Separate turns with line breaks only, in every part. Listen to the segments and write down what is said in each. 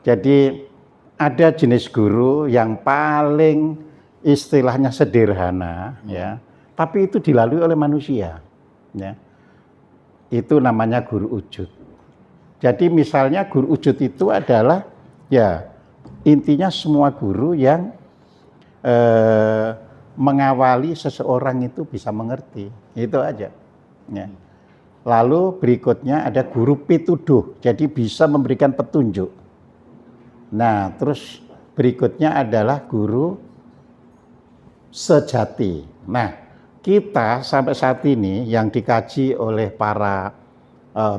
Jadi ada jenis guru yang paling istilahnya sederhana, ya, tapi itu dilalui oleh manusia, ya. Itu namanya guru ujud. Jadi misalnya guru ujud itu adalah, ya, intinya semua guru yang mengawali seseorang itu bisa mengerti, itu aja. Ya. Lalu berikutnya ada guru pituduh, jadi bisa memberikan petunjuk. Nah, terus berikutnya adalah guru sejati. Nah, kita sampai saat ini yang dikaji oleh para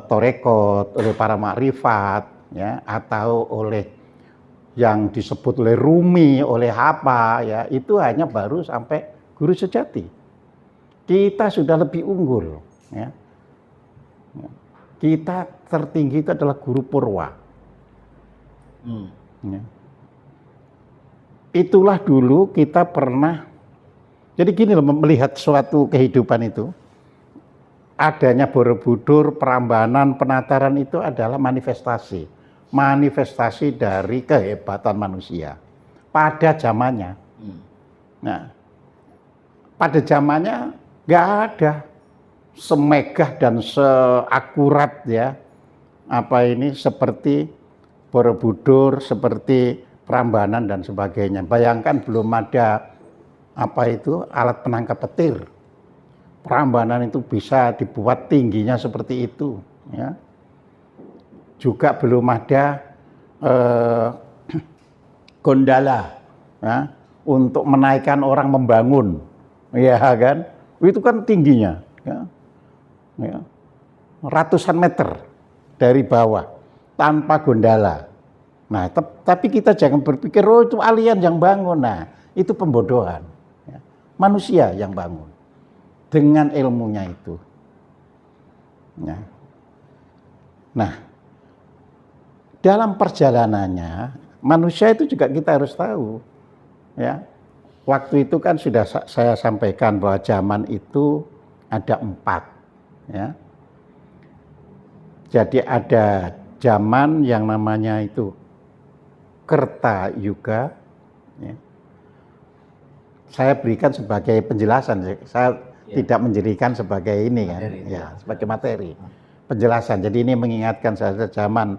torekot, oleh para makrifat, ya, atau oleh yang disebut oleh Rumi, oleh apa, ya, itu hanya baru sampai guru sejati. Kita sudah lebih unggul, ya. Kita tertinggi itu adalah guru purwa. Ya. Itulah dulu kita pernah, jadi gini loh, melihat suatu kehidupan itu, adanya Borobudur, Prambanan, Penataran itu adalah manifestasi dari kehebatan manusia pada zamannya. Nah, pada zamannya nggak ada semegah dan seakurat, ya, apa ini, seperti Borobudur, seperti Prambanan dan sebagainya. Bayangkan belum ada apa itu alat penangkap petir. Prambanan itu bisa dibuat tingginya seperti itu, ya. Juga belum ada gondala, ya, untuk menaikkan orang membangun, ya kan? Itu kan tingginya, ya. Ya. Ratusan meter dari bawah tanpa gondala. Nah, tapi kita jangan berpikir, oh itu alien yang bangun. Nah, itu pembodohan, ya. Manusia yang bangun dengan ilmunya itu, ya. Nah, dalam perjalanannya manusia itu juga kita harus tahu, ya. Waktu itu kan sudah saya sampaikan bahwa zaman itu ada 4, ya. Jadi ada zaman yang namanya itu Kerta Yuga, ya. Saya berikan sebagai penjelasan, saya tidak menjadikan sebagai ini kan, ya, sebagai materi penjelasan. Jadi ini mengingatkan saya zaman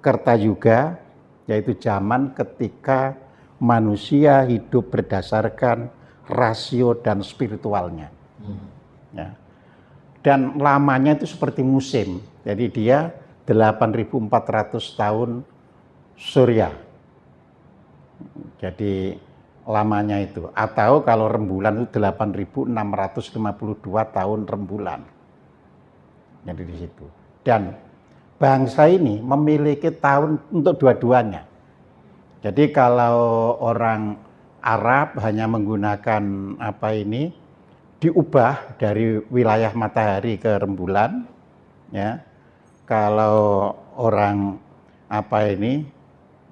Kerta Yuga, yaitu zaman ketika manusia hidup berdasarkan rasio dan spiritualnya, ya. Dan lamanya itu seperti musim, jadi dia 8.400 tahun surya. Jadi lamanya itu, atau kalau rembulan itu 8.652 tahun rembulan. Jadi di situ. Dan bangsa ini memiliki tahun untuk dua-duanya. Jadi kalau orang Arab hanya menggunakan apa ini, diubah dari wilayah matahari ke rembulan, ya. Kalau orang apa ini,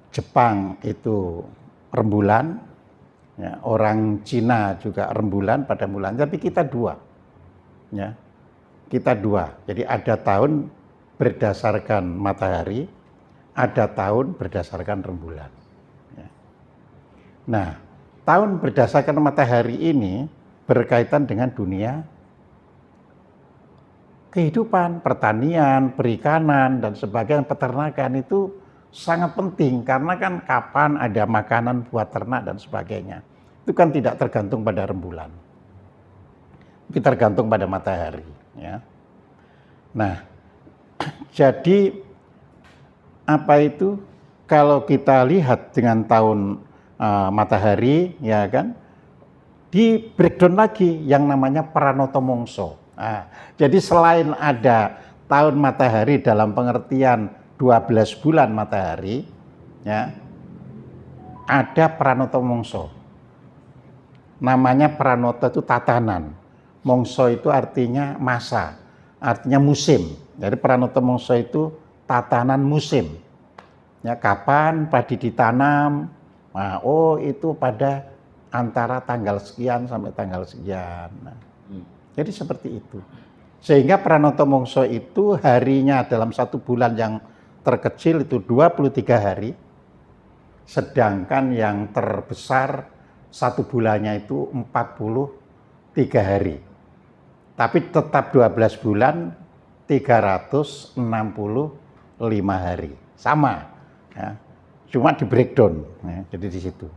Jepang itu rembulan, ya, orang Cina juga rembulan pada bulan, tapi kita dua, ya, kita dua. Jadi ada tahun berdasarkan matahari, ada tahun berdasarkan rembulan, ya. Nah, tahun berdasarkan matahari ini berkaitan dengan dunia kehidupan, pertanian, perikanan, dan sebagainya, peternakan itu sangat penting, karena kan kapan ada makanan buat ternak dan sebagainya, itu kan tidak tergantung pada rembulan, tapi tergantung pada matahari, ya. Nah, jadi apa itu, kalau kita lihat dengan tahun matahari, ya kan, di breakdown lagi yang namanya Pranoto Mongso. Nah, jadi selain ada tahun matahari dalam pengertian 12 bulan matahari, ya, ada Pranoto Mongso. Namanya Pranoto itu tatanan, Mongso itu artinya masa, artinya musim. Jadi Pranoto Mongso itu tatanan musim, ya, kapan padi ditanam. Nah, oh itu pada antara tanggal sekian sampai tanggal sekian. Nah, jadi seperti itu. Sehingga Pranoto Mongso itu harinya dalam satu bulan yang terkecil itu 23 hari, Sedangkan yang terbesar satu bulannya itu 43 hari. Tapi tetap 12 bulan 365 hari. Sama. Ya. Cuma di breakdown. Ya, jadi di situ.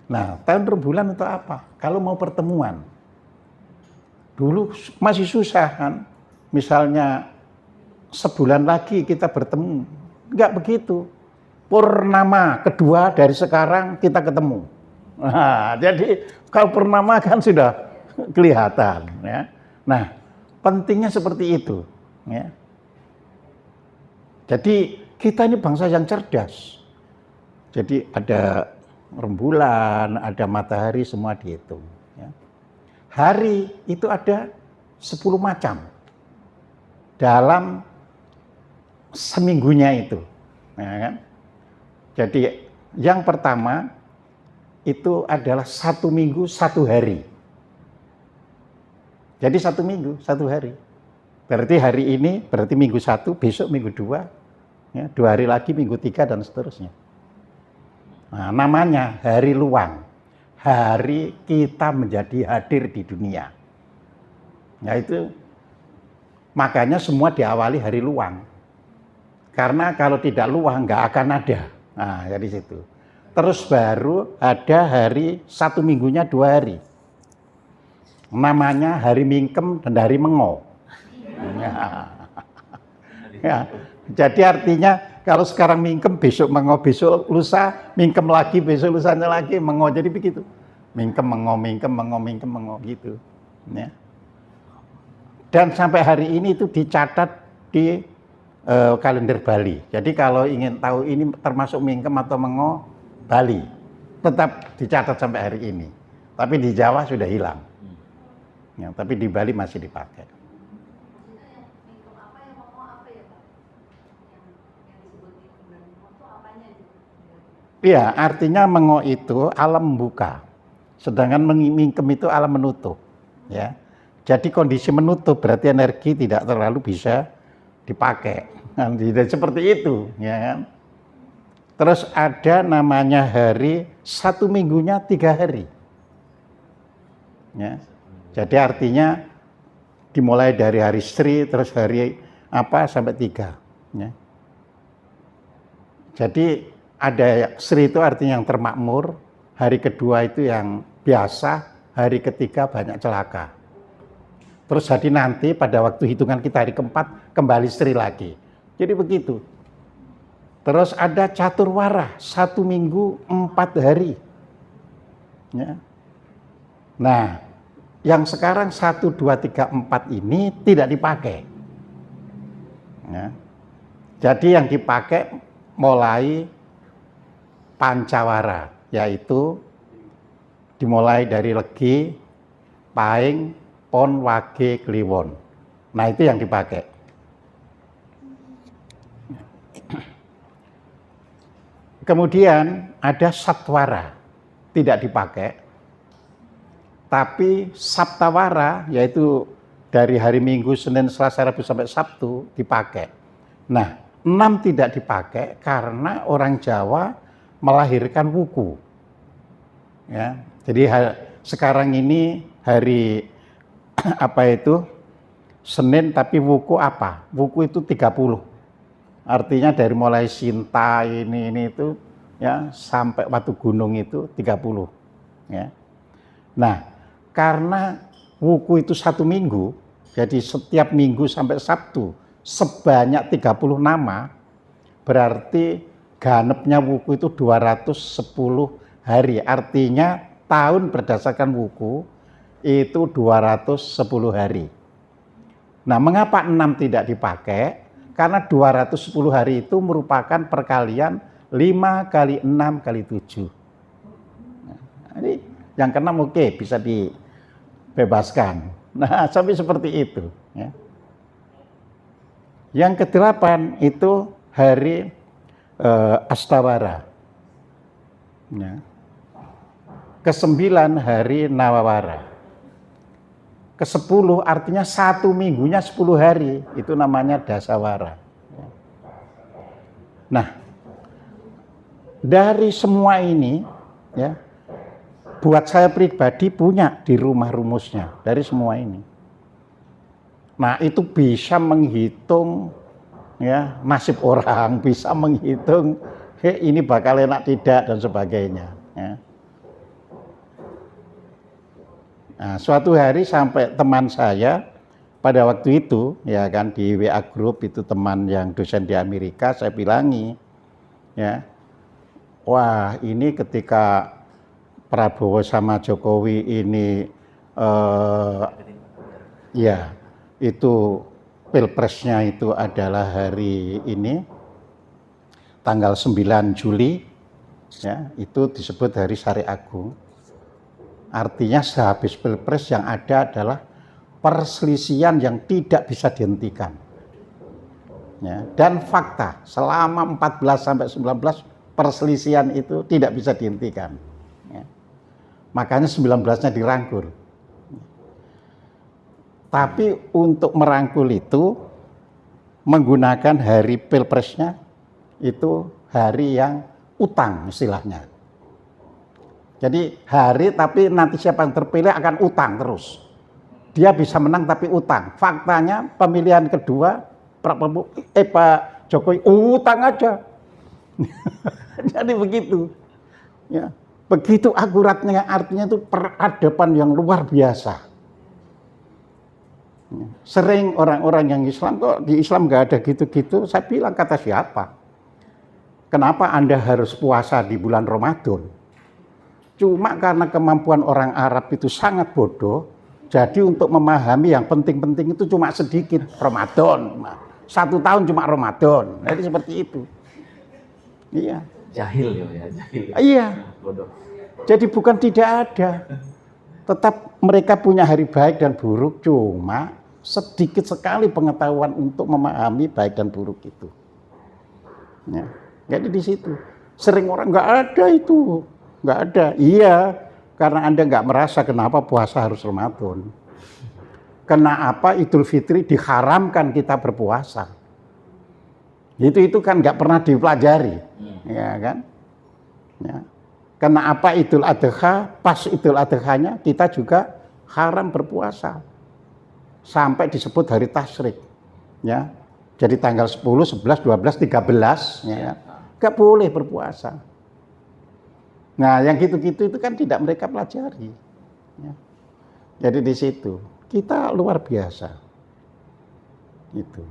Nah, tahun rembulan itu apa? Kalau mau pertemuan. Dulu masih susah kan. Misalnya sebulan lagi kita bertemu. Enggak begitu. Purnama kedua dari sekarang kita ketemu. Nah, jadi kalau purnama kan sudah kelihatan. Ya. Nah, pentingnya seperti itu. Ya. Jadi kita ini bangsa yang cerdas. Jadi ada rembulan, ada matahari, semua dihitung. Ya. Hari itu ada 10 macam dalam seminggunya itu. Ya kan? Jadi yang pertama itu adalah 1 minggu 1 hari. Jadi 1 minggu 1 hari. Berarti hari ini berarti minggu 1, besok minggu 2, ya, 2 hari lagi minggu 3 dan seterusnya. Nah, namanya hari luang. Hari kita menjadi hadir di dunia. Nah itu makanya semua diawali hari luang. Karena kalau tidak luang nggak akan ada. Nah dari situ. Terus baru ada hari 1 minggunya 2 hari. Namanya hari Mingkem dan hari Mengo. Ya. Jadi artinya kalau sekarang Mingkem, besok Mengo, besok lusa, Mingkem lagi, besok lusanya lagi, Mengo. Jadi begitu. Mingkem, Mengo, Mingkem, Mengo, Mingkem, Mengo gitu. Ya. Dan sampai hari ini itu dicatat di kalender Bali. Jadi kalau ingin tahu ini termasuk Mingkem atau Mengo, Bali. Tetap dicatat sampai hari ini. Tapi di Jawa sudah hilang. Ya, tapi di Bali masih dipakai. Iya, artinya Mengo itu alam membuka. Sedangkan Mingkem itu alam menutup. Ya. Jadi kondisi menutup berarti energi tidak terlalu bisa dipakai. Nah, seperti itu, ya kan? Terus ada namanya hari 1 minggunya 3 hari. Ya. Jadi artinya dimulai dari hari Sri terus hari apa sampai 3. Ya. Jadi ada Sri itu artinya yang termakmur, hari kedua itu yang biasa, hari ketiga banyak celaka. Terus jadi nanti pada waktu hitungan kita hari keempat kembali Sri lagi. Jadi begitu. Terus ada Caturwara, 1 minggu 4 hari. Ya. Nah, yang sekarang 1, 2, 3, 4 ini tidak dipakai. Ya. Jadi yang dipakai mulai Pancawara, yaitu dimulai dari Legi, Paing, Pon, Wage, Kliwon. Nah itu yang dipakai. Kemudian ada Satwara, tidak dipakai. Tapi Saptawara, yaitu dari hari Minggu, Senin, Selasa, Rabu sampai Sabtu dipakai. Nah 6 tidak dipakai karena orang Jawa melahirkan wuku. Ya, jadi sekarang ini hari apa itu Senin tapi wuku apa? Wuku itu 30. Artinya dari mulai Sinta ini itu ya sampai Watu Gunung itu 30. Ya. Nah, karena wuku itu 1 minggu, jadi setiap minggu sampai Sabtu sebanyak 30 nama, berarti ganepnya wuku itu 210 hari. Artinya tahun berdasarkan wuku itu 210 hari. Nah, mengapa 6 tidak dipakai? Karena 210 hari itu merupakan perkalian 5 kali 6 kali 7. Nah, ini yang ke-6 oke, bisa dibebaskan. Nah, sampai seperti itu. Ya. Yang ke-8 itu hari Astawara. Ya. Ke-9 hari Nawawara. Ke-10 artinya 1 minggunya 10 hari, itu namanya Dasawara. Nah, dari semua ini, ya, buat saya pribadi punya di rumah rumusnya dari semua ini. Nah, itu bisa menghitung ya nasib orang, bisa menghitung ini bakal enak tidak dan sebagainya. Ya. Nah, suatu hari sampai teman saya pada waktu itu ya kan di WA Group itu teman yang dosen di Amerika, saya bilangi ya, wah ini ketika Prabowo sama Jokowi ini ya itu pilpresnya itu adalah hari ini tanggal 9 Juli ya, itu disebut hari Syariah Agung. Artinya sehabis pilpres yang ada adalah perselisihan yang tidak bisa dihentikan. Ya, dan fakta selama 14 sampai 19 perselisihan itu tidak bisa dihentikan. Ya. Makanya 19-nya dirangkul. Tapi untuk merangkul itu menggunakan hari pilpresnya itu hari yang utang istilahnya. Jadi hari tapi nanti siapa yang terpilih akan utang terus. Dia bisa menang tapi utang. Faktanya pemilihan kedua Pak Jokowi utang aja. Jadi begitu. Ya. Begitu akuratnya, artinya itu peradaban yang luar biasa. Sering orang-orang yang Islam, kok di Islam nggak ada gitu-gitu, saya bilang kata siapa? Kenapa Anda harus puasa di bulan Ramadan? Cuma karena kemampuan orang Arab itu sangat bodoh, jadi untuk memahami yang penting-penting itu cuma sedikit Ramadan. 1 tahun cuma Ramadan, jadi seperti itu. Iya.
Jahil ya, jahil.
Iya.
Bodoh.
Jadi bukan tidak ada, tetap mereka punya hari baik dan buruk, cuma sedikit sekali pengetahuan untuk memahami baik dan buruk itu. Ya. Jadi di situ sering orang nggak ada itu, nggak ada. Iya, karena Anda nggak merasa kenapa puasa harus Ramadan. Kenapa Idul Fitri diharamkan kita berpuasa? Itu kan nggak pernah dipelajari, ya kan? Ya. Kenapa Idul Adha, pas Idul Adhanya kita juga haram berpuasa. Sampai disebut hari tasyrik. Ya. Jadi tanggal 10, 11, 12, 13 ya. Enggak boleh berpuasa. Nah, yang gitu-gitu itu kan tidak mereka pelajari. Ya. Jadi di situ kita luar biasa. Itu.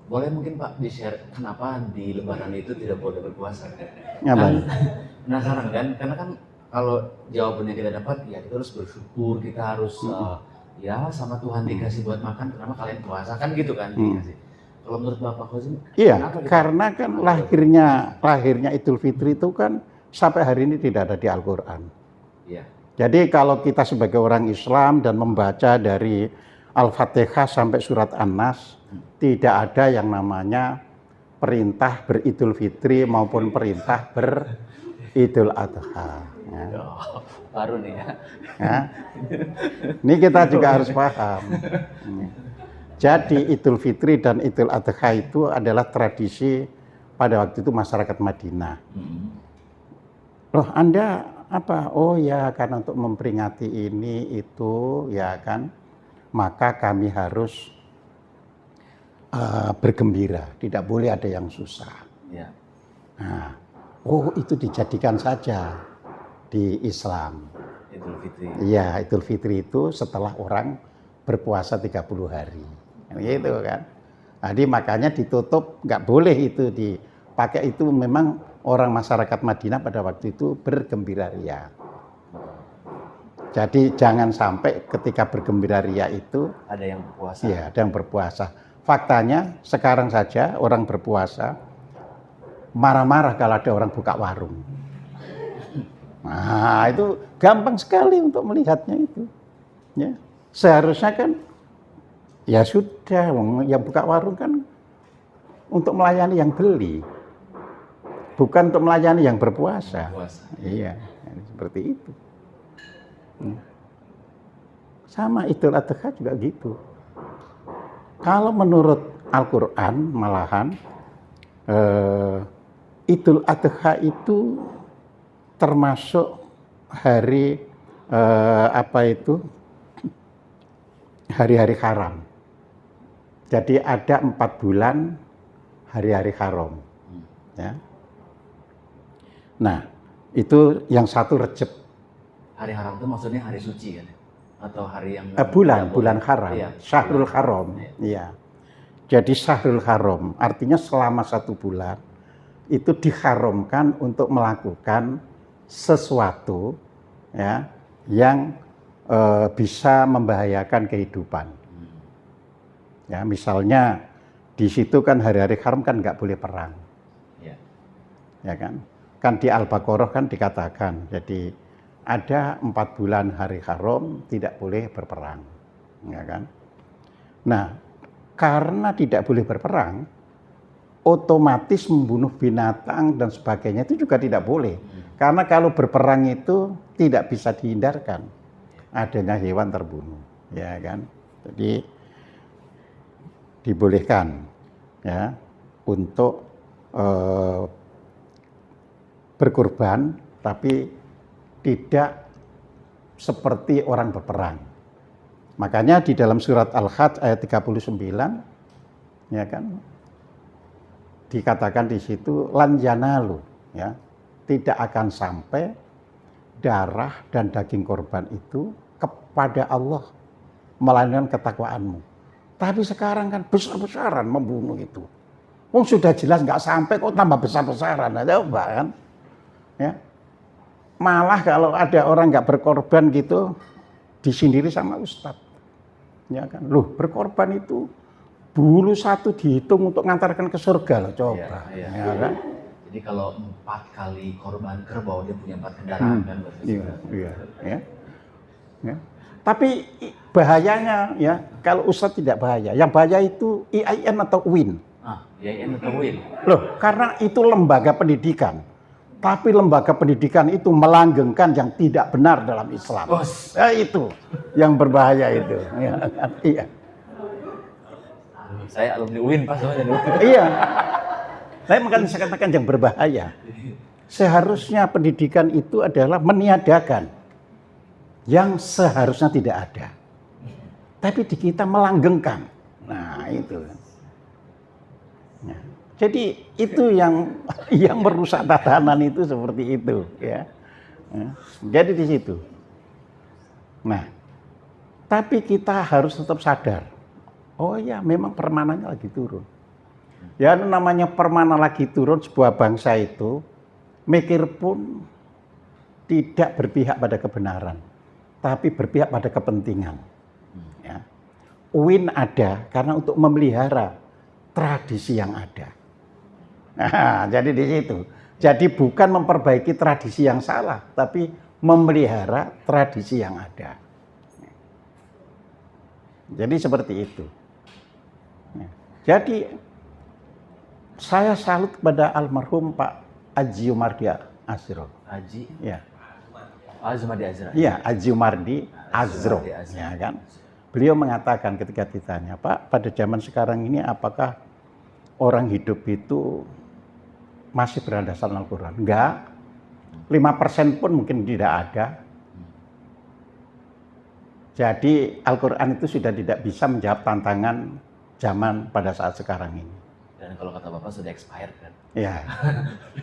Boleh mungkin Pak di-share kenapa di Lebaran itu tidak boleh berpuasa?
Kan,
penasaran kan? Karena kan kalau jawabannya kita dapat, ya kita harus bersyukur, kita harus ya sama Tuhan dikasih buat makan, kenapa kalian puasa kan gitu kan dikasih. Kalau menurut Bapak Khozim,
iya, karena kan lahirnya Idul Fitri itu kan sampai hari ini tidak ada di Al-Quran.
Iya.
Jadi kalau kita sebagai orang Islam dan membaca dari Al-Fatihah sampai surat An-Nas, tidak ada yang namanya perintah beridul fitri maupun perintah beridul adha. Ya.
Oh, baru nih ya.
Ya. Ini kita juga harus paham. Jadi Idul Fitri dan Idul Adha itu adalah tradisi pada waktu itu masyarakat Madinah. Loh Anda apa? Oh ya karena untuk memperingati ini itu ya kan, maka kami harus bergembira, tidak boleh ada yang susah.
Ya.
Nah, oh itu dijadikan saja di Islam.
Idul Fitri.
Iya, Idul Fitri itu setelah orang berpuasa 30 hari. Gitu kan. Jadi makanya ditutup, nggak boleh itu dipakai, itu memang orang masyarakat Madinah pada waktu itu bergembira ria. Jadi jangan sampai ketika bergembira ria itu
ada yang berpuasa.
Iya, ada yang berpuasa. Faktanya sekarang saja orang berpuasa marah-marah kalau ada orang buka warung. Nah, itu gampang sekali untuk melihatnya itu. Ya. Seharusnya kan ya sudah, yang buka warung kan untuk melayani yang beli. Bukan untuk melayani yang berpuasa. Iya, seperti itu. Sama Idul Adha juga gitu. Kalau menurut Al-Quran malahan Idul Adha itu termasuk hari hari-hari haram. Jadi ada 4 bulan hari-hari haram. Ya. Nah, itu yang satu Rejab.
Hari haram itu maksudnya hari suci kan? Atau hari yang
Bulan haram,
iya,
Syahrul Haram. Iya. Jadi Syahrul Haram artinya selama 1 bulan itu diharamkan untuk melakukan sesuatu ya yang bisa membahayakan kehidupan. Ya, misalnya di situ kan hari-hari haram kan nggak boleh perang. Ya kan? Kan di Al-Baqarah kan dikatakan, jadi ada 4 bulan hari haram tidak boleh berperang, ya kan? Nah, karena tidak boleh berperang, otomatis membunuh binatang dan sebagainya itu juga tidak boleh. Karena kalau berperang itu tidak bisa dihindarkan adanya hewan terbunuh, ya kan? Jadi dibolehkan ya untuk berkorban, tapi tidak seperti orang berperang. Makanya di dalam surat Al-Hajj ayat 39 ya kan dikatakan di situ lan yanalu, ya, tidak akan sampai darah dan daging korban itu kepada Allah melainkan ketakwaanmu. Tapi sekarang kan besar-besaran membunuh itu. Wong sudah jelas nggak sampai kok tambah besar-besaran aja, coba kan? Ya. Malah kalau ada orang nggak berkorban gitu disindiri sama ustadz, ya kan? Loh, berkorban itu bulu satu dihitung untuk ngantarkan ke surga loh, coba.
Iya.
Ya kan?
Jadi kalau 4 kali korban kerbau dia punya 4 kendaraan kan berarti.
Iya. Ya. Tapi bahayanya ya kalau ustadz tidak bahaya. Yang bahaya itu IAIN atau UIN.
IAIN atau UIN.
Loh, karena itu lembaga pendidikan. Tapi lembaga pendidikan itu melanggengkan yang tidak benar dalam Islam. Ya, itu yang berbahaya itu. Ya, iya.
Saya alumni UIN Pak.
Iya. Saya katakan yang berbahaya. Seharusnya pendidikan itu adalah meniadakan yang seharusnya tidak ada. Tapi di kita melanggengkan. Nah, itu. Ya. Jadi itu yang merusak tatanan itu seperti itu, ya. Jadi di situ. Nah, tapi kita harus tetap sadar. Oh ya, memang permananya lagi turun. Ya namanya permana lagi turun, sebuah bangsa itu mikir pun tidak berpihak pada kebenaran, tapi berpihak pada kepentingan. Ya. UIN ada karena untuk memelihara tradisi yang ada. Nah, jadi di situ. Jadi bukan memperbaiki tradisi yang salah, tapi memelihara tradisi yang ada. Jadi seperti itu. Jadi saya salut kepada almarhum Pak Haji Umardi Azro.
Haji?
Ya.
Zumardi Azra.
Iya, Haji Umardi Azro. Ya kan? Beliau mengatakan ketika ditanya, Pak, pada zaman sekarang ini apakah orang hidup itu masih berdasarkan Al-Quran? Enggak. 5% pun mungkin tidak ada. Jadi Al-Quran itu sudah tidak bisa menjawab tantangan zaman pada saat sekarang ini.
Dan kalau kata Bapak sudah expired kan?
Ya,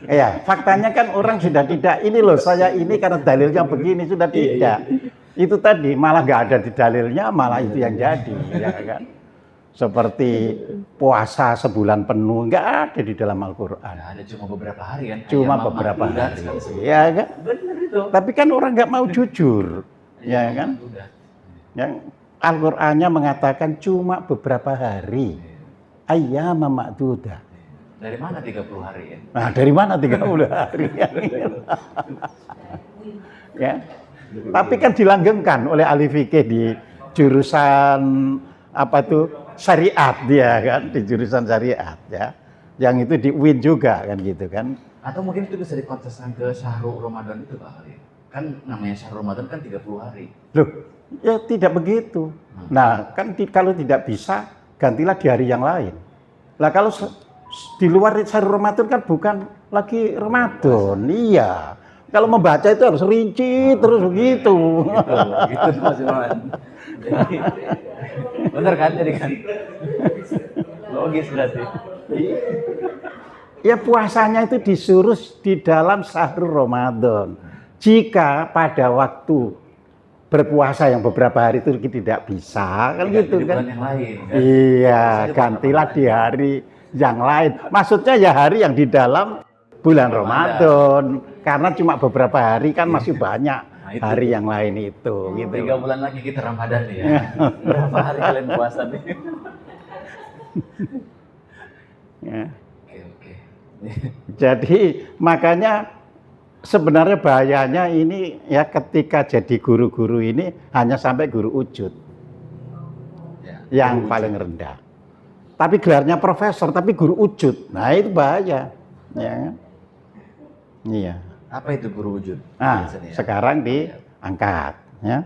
ya. Faktanya kan orang sudah tidak, ini loh saya ini karena dalilnya begini, sudah tidak. Itu tadi malah nggak ada di dalilnya, malah itu yang jadi, ya kan? Seperti puasa sebulan penuh nggak ada di dalam Al-Quran.
Ada cuma beberapa hari kan?
Cuma beberapa hari, ya kan?
Benar itu.
Tapi kan orang nggak mau jujur, ya kan? Yang Al-Qur'annya mengatakan cuma beberapa hari, ayyama ma'dudah.
Dari mana 30 hari ya?
Nah, dari mana 30 hari? Ya. Tapi kan dilanggengkan oleh ahli fikih di jurusan apa itu syariat dia kan, di jurusan syariat ya. Yang itu di UIN juga kan gitu kan.
Atau mungkin itu bisa dikonteskan ke Syahrul Ramadan itu Pak Ali. Kan namanya Syahrul Ramadan kan 30 hari.
Loh, ya tidak begitu. Nah, kan kalau tidak bisa gantilah di hari yang lain. Lah kalau di luar Syahrul Ramadan kan bukan lagi Ramadan. Iya. Kalau membaca itu harus rinci terus begitu.
Gitu Mas Iman. Jadi, bener kan jadi kan? Logis berarti.
Ya puasanya itu disuruh di dalam syahrul Ramadan. Jika pada waktu berpuasa yang beberapa hari itu tidak bisa, kan gitu kan?
Yang lain, kan?
Iya, gantilah di hari yang lain. Maksudnya ya hari yang di dalam bulan Ramadan. Karena cuma beberapa hari kan masih banyak hari yang lain itu. Gitu.
3 bulan lagi kita Ramadan nih ya. Berapa hari kalian puasa nih?
Ya.
Oke.
Jadi makanya sebenarnya bahayanya ini ya ketika jadi guru-guru ini hanya sampai guru ujud
Ya,
yang
guru
paling
ujud.
rendah. Tapi gelarnya profesor, tapi guru ujud. Nah itu bahaya. Ya. Iya.
Apa itu guru wujud?
Nah
Biasanya ya?
sekarang diangkat. Ya.